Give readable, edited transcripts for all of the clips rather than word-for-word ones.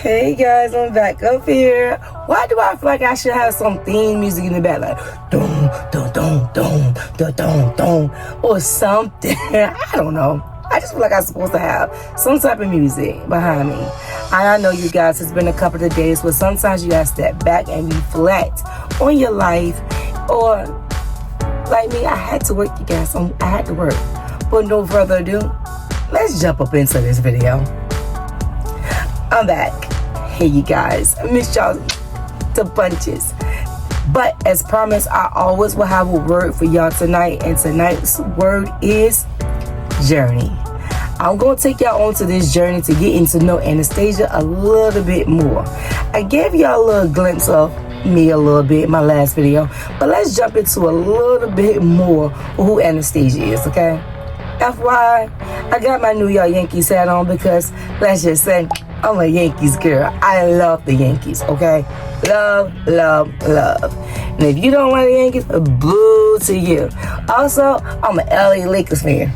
Hey guys, I'm back up here. Why do I feel like I should have some theme music in the back, like dum dum dum dum dum dum dum or something? I don't know. I just feel like I'm supposed to have some type of music behind me. I know you guys, it's been a couple of days, but sometimes you gotta step back and reflect on your life. Or like me, I had to work, you guys. I had to work. But no further ado, let's jump up into this video. I'm back. Hey you guys, I missed y'all to bunches. But as promised, I always will have a word for y'all tonight. And tonight's word is journey. I'm going to take y'all on to this journey to get into know Anastasia a little bit more. I gave y'all a little glimpse of me a little bit in my last video. But let's jump into a little bit more of who Anastasia is, okay? FYI, I got my New York Yankees hat on because, let's just say, I'm a Yankees girl. I love the Yankees, okay? Love, love, love. And if you don't like the Yankees, boo to you. Also, I'm an LA Lakers fan.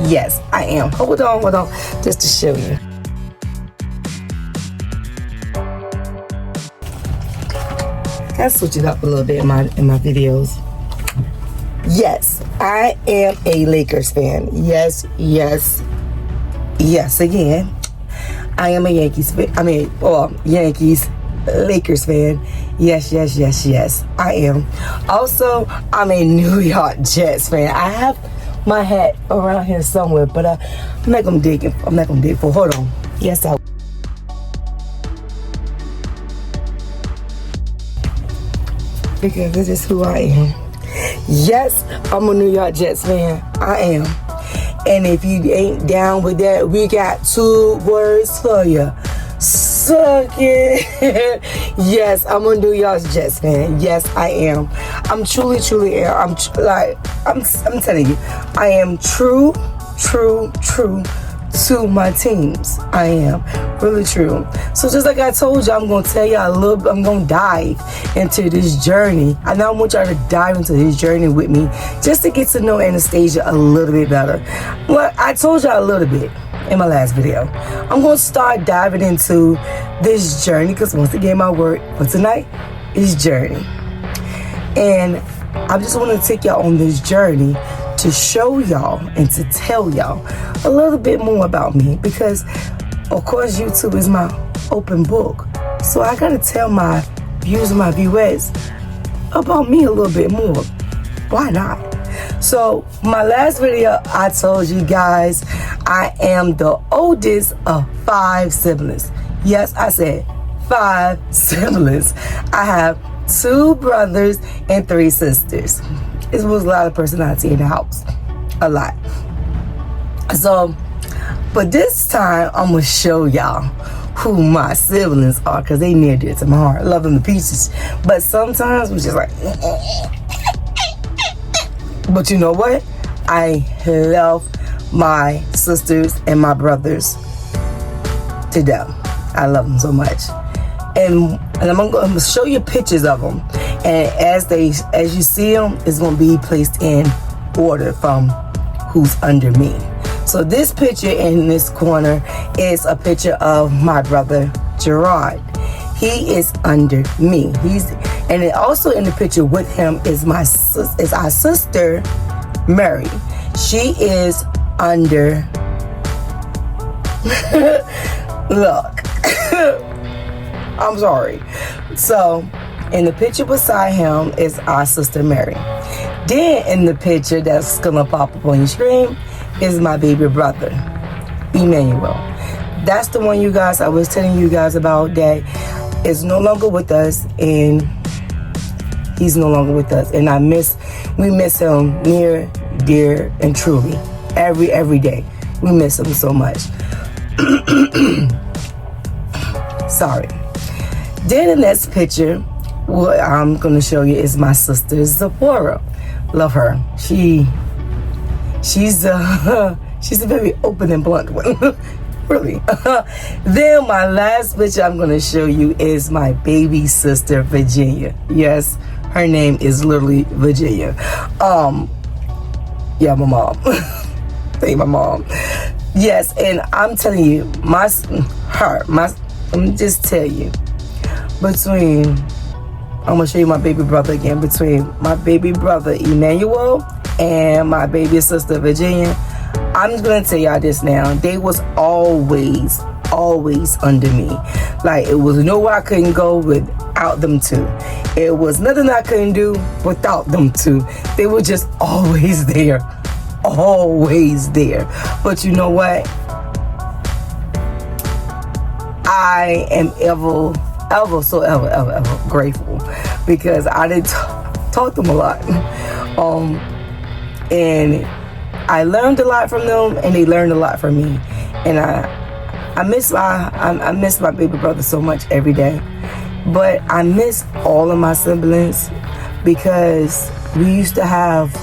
Yes, I am. Hold on, just to show you. I switch it up a little bit in my videos. Yes, I am a Lakers fan. Yes, again. I am a Yankees fan. Yankees, Lakers fan. Yes, I am. Also, I'm a New York Jets fan. I have my hat around here somewhere, but I'm not gonna dig it. For. Hold on. Yes, I. Because this is who I am. Yes, I'm a New York Jets fan. I am. And if you ain't down with that, we got 2 words for you. Suck it. Yes, I'm a New York Jets fan. Yes, I am. I'm truly am. I'm telling you, I am true to my teams. I am really true. So just like I told you, I'm gonna tell y'all a little bit. I'm gonna dive into this journey. I now want y'all to dive into this journey with me, just to get to know Anastasia a little bit better. Well, I told y'all a little bit in my last video. I'm gonna start diving into this journey because once again, my word for tonight is journey. And I just want to take y'all on this journey to show y'all and to tell y'all a little bit more about me, because of course YouTube is my open book, so I gotta tell my viewers and my viewettes about me a little bit more. Why not? So my last video, I told you guys I am the oldest of 5 siblings. Yes, I said 5 siblings. I have 2 brothers and 3 sisters. It was a lot of personality in the house. A lot. So, but this time, I'm going to show y'all who my siblings are, because they near dear to my heart. I love them to pieces. But sometimes we're just like... But you know what? I love my sisters and my brothers to death. I love them so much. And I'm going to show you pictures of them. And as you see them, it's going to be placed in order from who's under me. So this picture in this corner is a picture of my brother Gerard. He is under me. And then also in the picture with him is our sister Mary. She is under. Look. I'm sorry. So, in the picture beside him is our sister Mary. Then in the picture that's gonna pop up on your screen is my baby brother, Emmanuel. That's the one, you guys, I was telling you guys about, that is no longer with us, and he's no longer with us. And we miss him near, dear, and truly. Every day. We miss him so much. Sorry. Then the next picture, what I'm going to show you is my sister Zipporah. Love her. She's a very open and blunt one. Really. Then my last picture I'm going to show you is my baby sister Virginia. Yes, her name is literally Virginia. Yeah, my mom. Thank my mom. Yes, and I'm telling you, Let me just tell you, I'm gonna show you my baby brother again. Between my baby brother Emmanuel and my baby sister Virginia, I'm just gonna tell y'all this now. They was always under me. Like, it was nowhere I couldn't go without them two. It was nothing I couldn't do without them two. They were just always there. But you know what? I am ever grateful, because I did taught them a lot. And I learned a lot from them, and they learned a lot from me. And I miss my baby brother so much every day. But I miss all of my siblings, because we used to have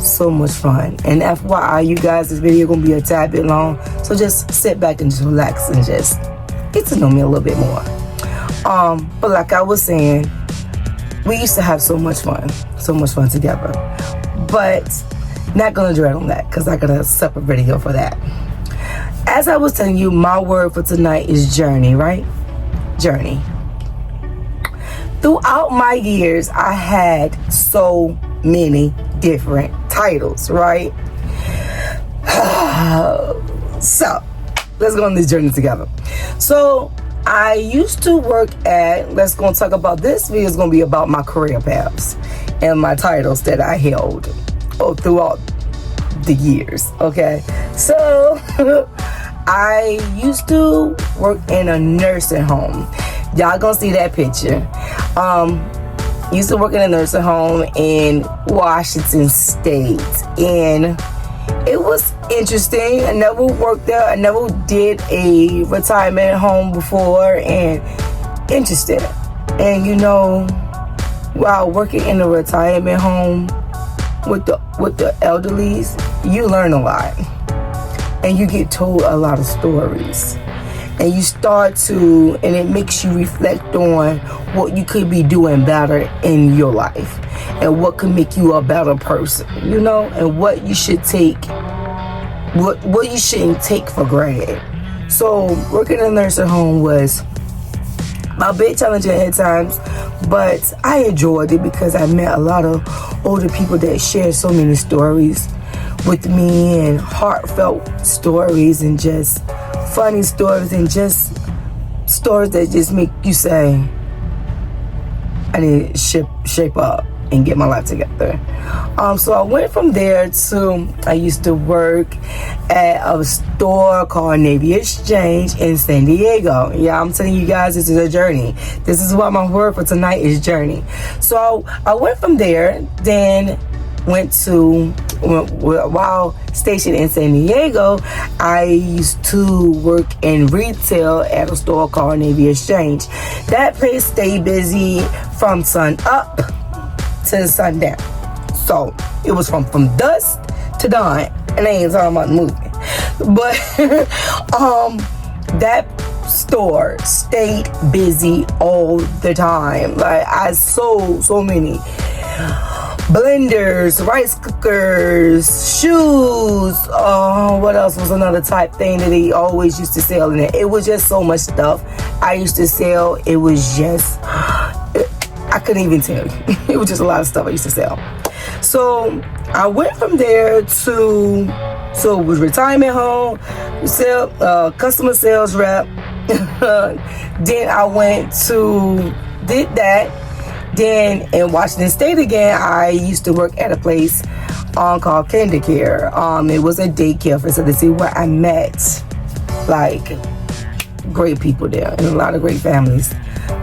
so much fun. And FYI, you guys, this video gonna be a tad bit long, so just sit back and just relax and just get to know me a little bit more. But like I was saying, we used to have so much fun together. But not gonna drag on that, because I got a separate video for that. As I was telling you, my word for tonight is journey, right? Journey. Throughout my years, I had so many different titles, right? So, let's go on this journey together. So, I used to work at, let's go and talk about, this video is going to be about my career paths and my titles that I held throughout the years, okay? So, I used to work in a nursing home. Y'all gonna see that picture. Used to work in a nursing home in Washington State, and it was interesting. I never worked there. I never did a retirement home before, and interesting. And you know, while working in a retirement home with the elderlies, you learn a lot, and you get told a lot of stories. And you start to, and it makes you reflect on what you could be doing better in your life, and what could make you a better person, you know, and what you should take, what you shouldn't take for granted. So working in a nursing home was a bit challenging at times, but I enjoyed it, because I met a lot of older people that shared so many stories with me, and heartfelt stories, and just funny stories, and just stories that just make you say, I need to shape up and get my life together. So I went from there to, I used to work at a store called Navy Exchange in San Diego. Yeah, I'm telling you guys, this is a journey. This is why my word for tonight is journey. So I went from there, then while stationed in San Diego, I used to work in retail at a store called Navy Exchange. That place stayed busy from sun up to sundown. So it was from dusk to dawn, and I ain't talking about the movie. But that store stayed busy all the time. Like, I sold so many blenders, rice cookers, shoes. What else was another type thing that they always used to sell in it? It was just so much stuff I used to sell. It was just, I couldn't even tell you. It was just a lot of stuff I used to sell. So I went from there to, it was retirement home, customer sales rep. Then I went to, did that. Then in Washington State again, I used to work at a place called Kinder Care. It was a daycare facility where I met like great people there, and a lot of great families.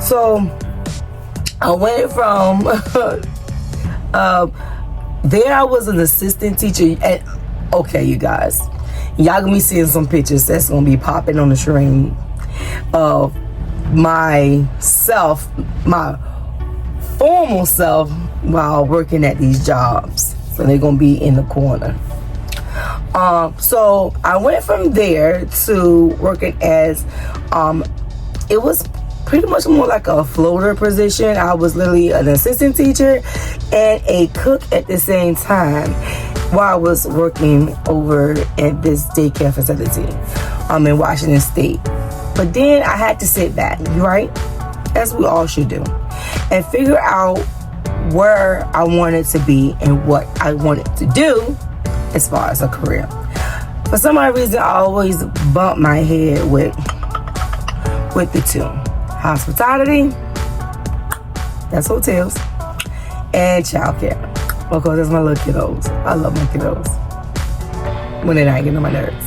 So I went from there. I was an assistant teacher. And okay, you guys, y'all gonna be seeing some pictures that's gonna be popping on the screen of myself, my formal self, while working at these jobs. So they're gonna be in the corner. So I went from there to working as it was pretty much more like a floater position. I was literally an assistant teacher and a cook at the same time, while I was working over at this daycare facility in Washington State. But then I had to sit back, right? As we all should do. And figure out where I wanted to be and what I wanted to do as far as a career. For some odd reason, I always bump my head with the two. Hospitality, that's hotels, and childcare. Because that's my little kiddos. I love my kiddos when they're not getting on my nerves.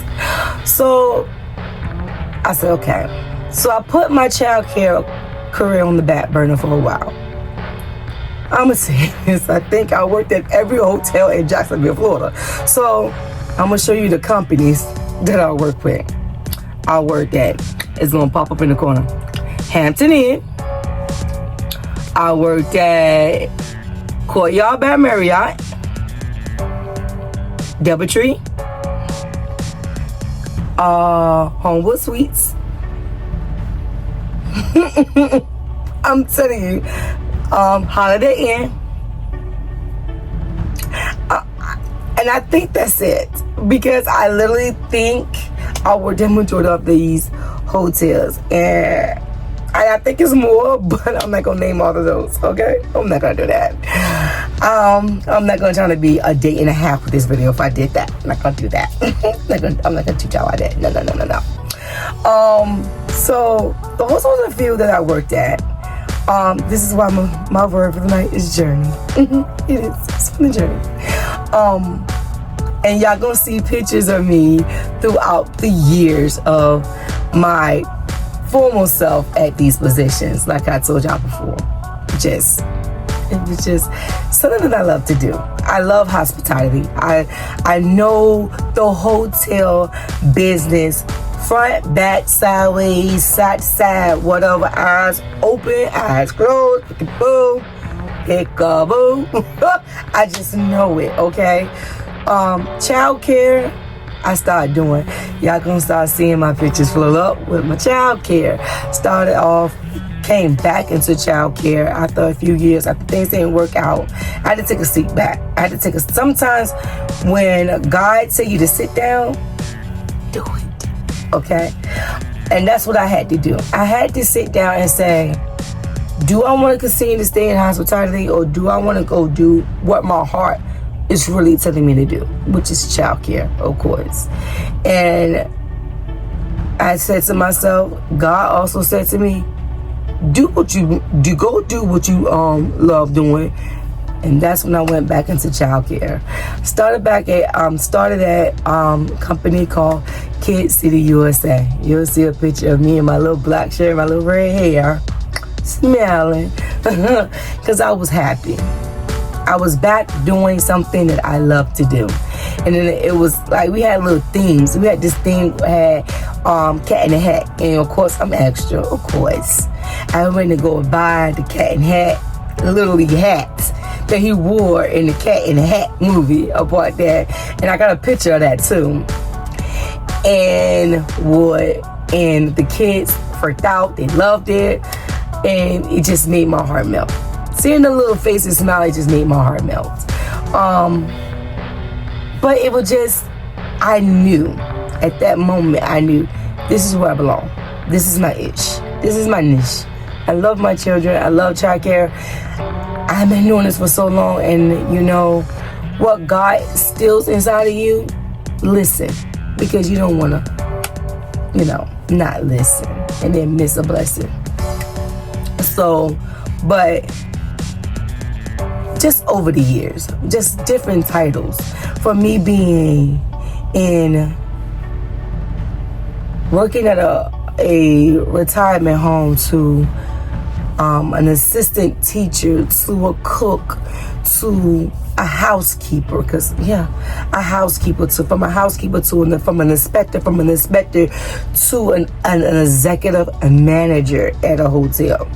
So I said, okay. So I put my childcare career on the back burner for a while. I'm gonna say this. I think I worked at every hotel in Jacksonville, Florida. So I'm gonna show you the companies that I work with. I worked at, it's gonna pop up in the corner, Hampton Inn. I worked at Courtyard by Marriott, Doubletree, Homewood Suites. I'm telling you, Holiday Inn. And I think that's it, because I literally think I worked in majority of these hotels, and I think it's more, but I'm not gonna name all of those. Okay, I'm not gonna do that. I'm not gonna try to be a day and a half with this video. If I did that, I'm not gonna do that. I'm not gonna teach y'all like that. No. So those are the few that I worked at. This is why my word for the night is journey. It is. It's from the journey. And y'all gonna see pictures of me throughout the years of my formal self at these positions, like I told y'all before. It was just something that I love to do. I love hospitality. I know the hotel business, front, back, sideways, side to side, whatever. Eyes open, eyes closed, peek-a-boo, peek-a-boo. I just know it, okay? Child care, I started doing. Y'all gonna start seeing my pictures float up with my child care. Started off, came back into child care after a few years, after things didn't work out. I had to take a seat back. Sometimes when God tell you to sit down, do it, okay? And that's what I had to do. I had to sit down and say, do I want to continue to stay in hospitality, or do I want to go do what my heart is really telling me to do, which is childcare, of course. And I said to myself, God also said to me, do what you do, go do what you love doing. And that's when I went back into childcare. Started at a company called Kid City USA. You'll see a picture of me in my little black shirt, my little red hair, smiling, because I was happy. I was back doing something that I love to do. And then it was like we had little themes. We had this theme that had cat in the hat. And of course, I'm extra, of course. I went to go buy the cat in the hat, literally hats that he wore in the Cat in the Hat movie. I bought that. And I got a picture of that too. And the kids freaked out. They loved it. And it just made my heart melt. Seeing the little faces smile, it just made my heart melt. But it was just, I knew, at that moment, I knew this is where I belong. This is my ish. This is my niche. I love my children. I love childcare. I've been doing this for so long, and you know, what God instills inside of you, listen. Because you don't want to, not listen and then miss a blessing. So, but just over the years, just different titles. For me being in working at a retirement home, to an assistant teacher, to a cook, to a housekeeper, a housekeeper, from a housekeeper to from an inspector to an executive manager at a hotel.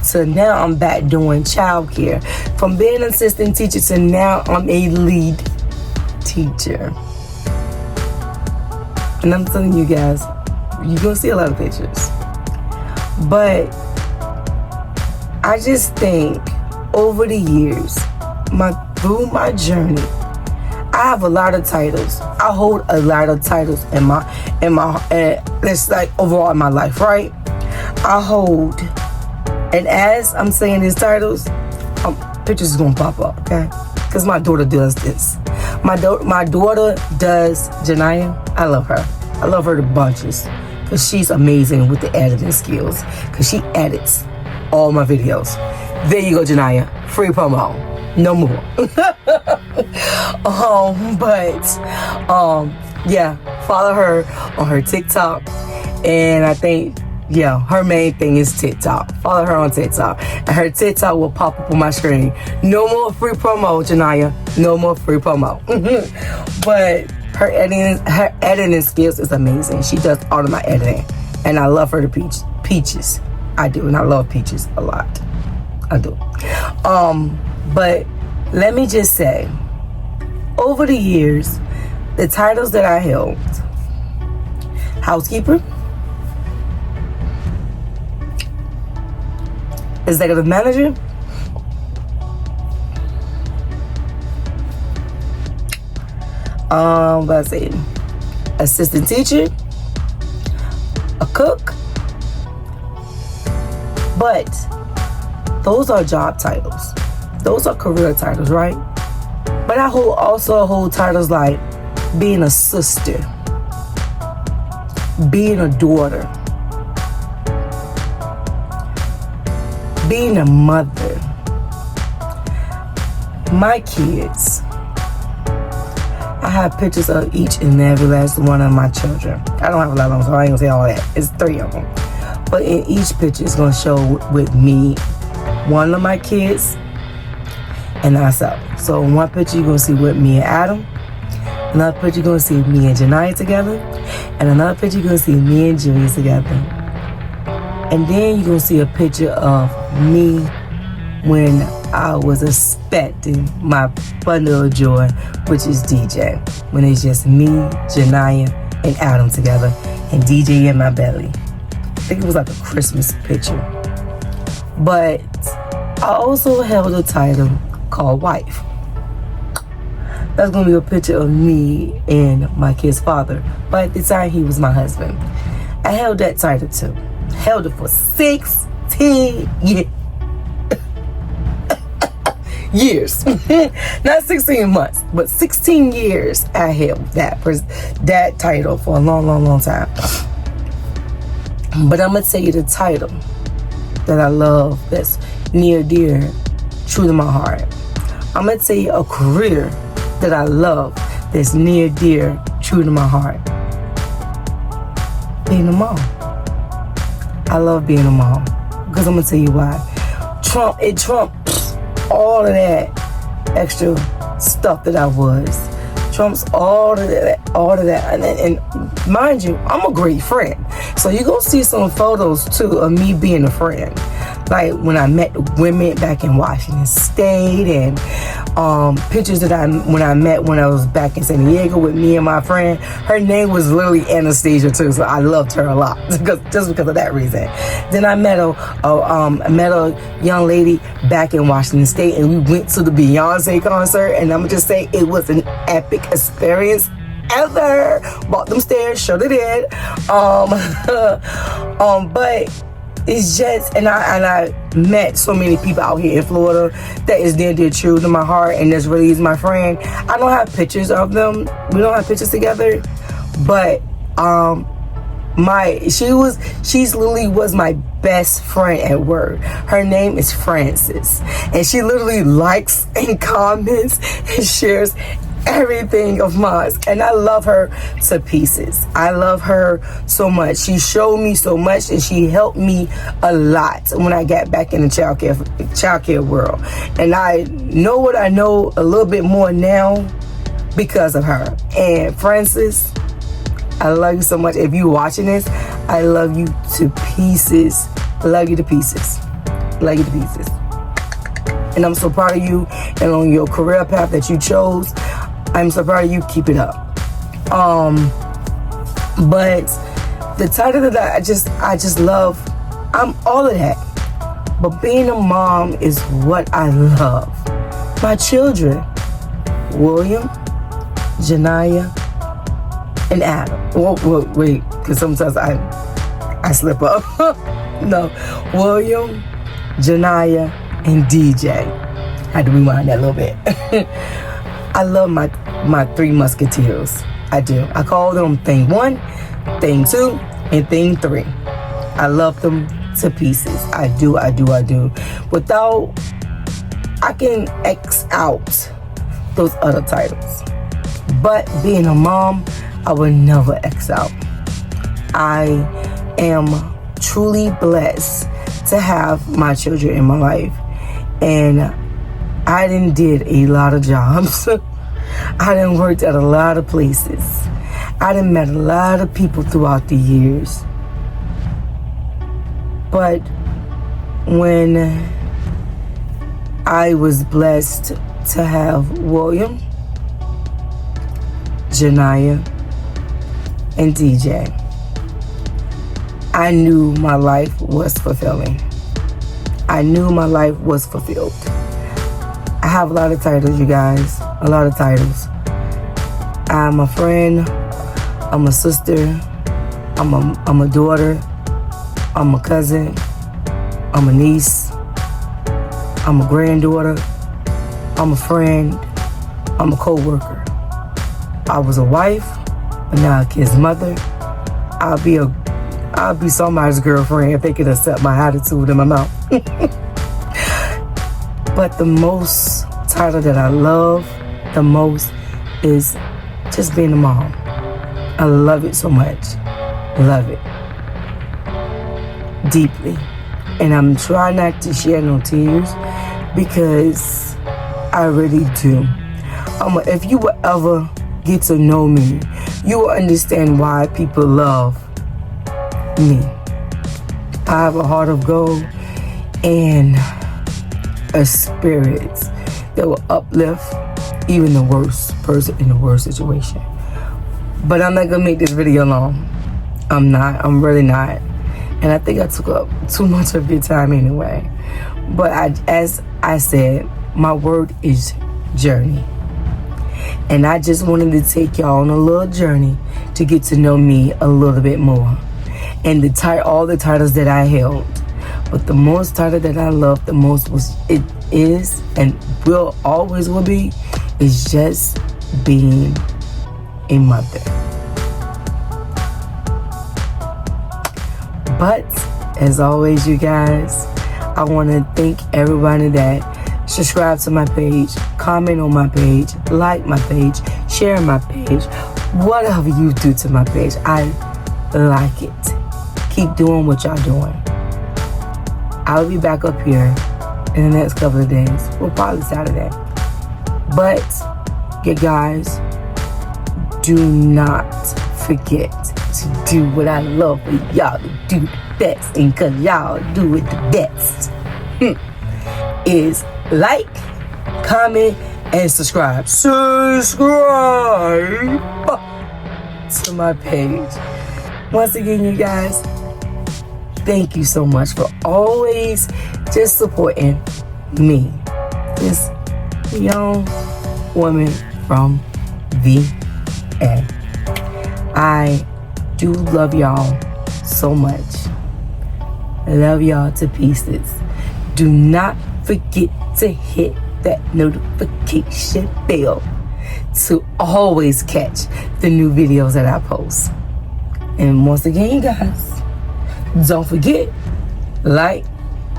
So now I'm back doing childcare. From being an assistant teacher to now I'm a lead teacher. And I'm telling you guys, you're gonna see a lot of pictures. But I just think over the years, through my journey, I have a lot of titles. I hold a lot of titles in my, it's like overall in my life, right? I hold, and as I'm saying these titles, pictures is gonna pop up, okay? Because my daughter does this. My daughter does Janiyah. I love her. I love her to bunches because she's amazing with the editing skills. Because she edits all my videos. There you go, Janiyah. Free promo. No more. Yeah, follow her on her TikTok, and I think, yeah, her main thing is TikTok. Follow her on TikTok, and her TikTok will pop up on my screen. No more free promo, Janiyah. No more free promo. But her editing skills is amazing. She does all of my editing, and I love her to peaches. I do, and I love peaches a lot. I do. But let me just say, over the years, the titles that I held: housekeeper, executive manager, let's see, assistant teacher, a cook. But those are job titles. Those are career titles, right? But I also hold titles like being a sister, being a daughter, being a mother. My kids, I have pictures of each and every last one of my children. I don't have a lot of them, so I ain't gonna say all that. It's 3 of them. But in each picture, it's gonna show with me, one of my kids, and myself. So in one picture, you're gonna see with me and Adam. Another picture, you're gonna see me and Janiyah together. And another picture, you're gonna see me and Julius together. And then you're gonna see a picture of me when I was expecting my bundle of joy, which is DJ. When it's just me, Janiyah, and Adam together, and DJ in my belly. I think it was like a Christmas picture. But I also held a title called wife. That's gonna be a picture of me and my kid's father. But at the time, he was my husband. I held that title too. Held it for 16 years. Not 16 months, but 16 years I held that title for a long time. But I'm gonna tell you the title that I love, that's near dear, true to my heart. I'm gonna tell you a career that I love, that's near dear, true to my heart. Being a mom. I love being a mom, because I'm gonna tell you why. It trumps all of that extra stuff that I was. Trumps all of that. And mind you, I'm a great friend. So you're gonna see some photos too of me being a friend. Like when I met women back in Washington State, and pictures that when I was back in San Diego with me and my friend. Her name was literally Anastasia too, so I loved her a lot just because of that reason. Then I met a young lady back in Washington State, and we went to the Beyonce concert, and I'm gonna just say it was an epic experience ever. Bought them stairs, sure they did. But it's just, and I met so many people out here in Florida that is dear true to my heart, and that's really is my friend. I don't have pictures of them. We don't have pictures together, but she literally was my best friend at work. Her name is Frances, and she literally likes and comments and shares everything of mine, and I love her to pieces. I love her so much. She showed me so much, and she helped me a lot when I got back in the childcare world. And I know what I know a little bit more now because of her. And Frances, I love you so much. If you're watching this, I love you to pieces. I love you to pieces. Love you to pieces. And I'm so proud of you and on your career path that you chose. I'm so proud of you. Keep it up. But the title that I just love, I'm all of that. But being a mom is what I love. My children, William, Janiyah, and Adam. Wait, because sometimes I slip up. No, William, Janaya, and DJ. Had to rewind that a little bit. I love my three musketeers. I do. I call them Thing 1, Thing 2, and Thing 3. I love them to pieces. I do. Without, I can X out those other titles. But being a mom, I will never X out. I am truly blessed to have my children in my life. And I done did a lot of jobs. I done worked at a lot of places. I done met a lot of people throughout the years. But when I was blessed to have William, Janaya, and DJ, I knew my life was fulfilling. I knew my life was fulfilled. I have a lot of titles, you guys. A lot of titles. I'm a friend. I'm a sister. I'm a daughter. I'm a cousin. I'm a niece. I'm a granddaughter. I'm a friend. I'm a co-worker. I was a wife, but now a kid's mother. I'll be somebody's girlfriend if they could accept my attitude in my mouth. But the most title that I love the most is just being a mom. I love it so much. Love it. Deeply. And I'm trying not to shed no tears because I really do. If you will ever get to know me, you will understand why people love me. I have a heart of gold and a spirit that will uplift even the worst person in the worst situation. But I'm not gonna make this video long. I'm really not. And I think I took up too much of your time anyway. But as I said, my word is journey. And I just wanted to take y'all on a little journey to get to know me a little bit more. And all the titles that I held. But the most title that I love the most is and will always will be is just being a mother. But as always, you guys, I want to thank everybody that subscribe to my page, comment on my page, like my page, share my page, whatever you do to my page. I like it. Keep doing what y'all doing. I'll be back up here in the next couple of days. Well, probably Saturday. But, you guys, do not forget to do what I love for y'all to do the best. And because y'all do it the best, is like, comment, and subscribe. Subscribe to my page. Once again, you guys, thank you so much for always just supporting me, this young woman from VA. I do love y'all so much. I love y'all to pieces. Do not forget to hit that notification bell to always catch the new videos that I post. And once again, you guys, don't forget, like,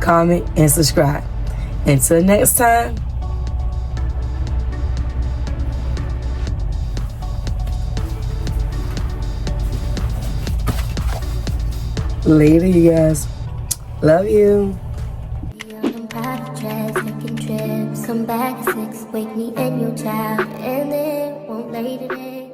comment, and subscribe. Until next time, later, you guys. Love you. Come back at 6, wake me and your child, and then won't lay today.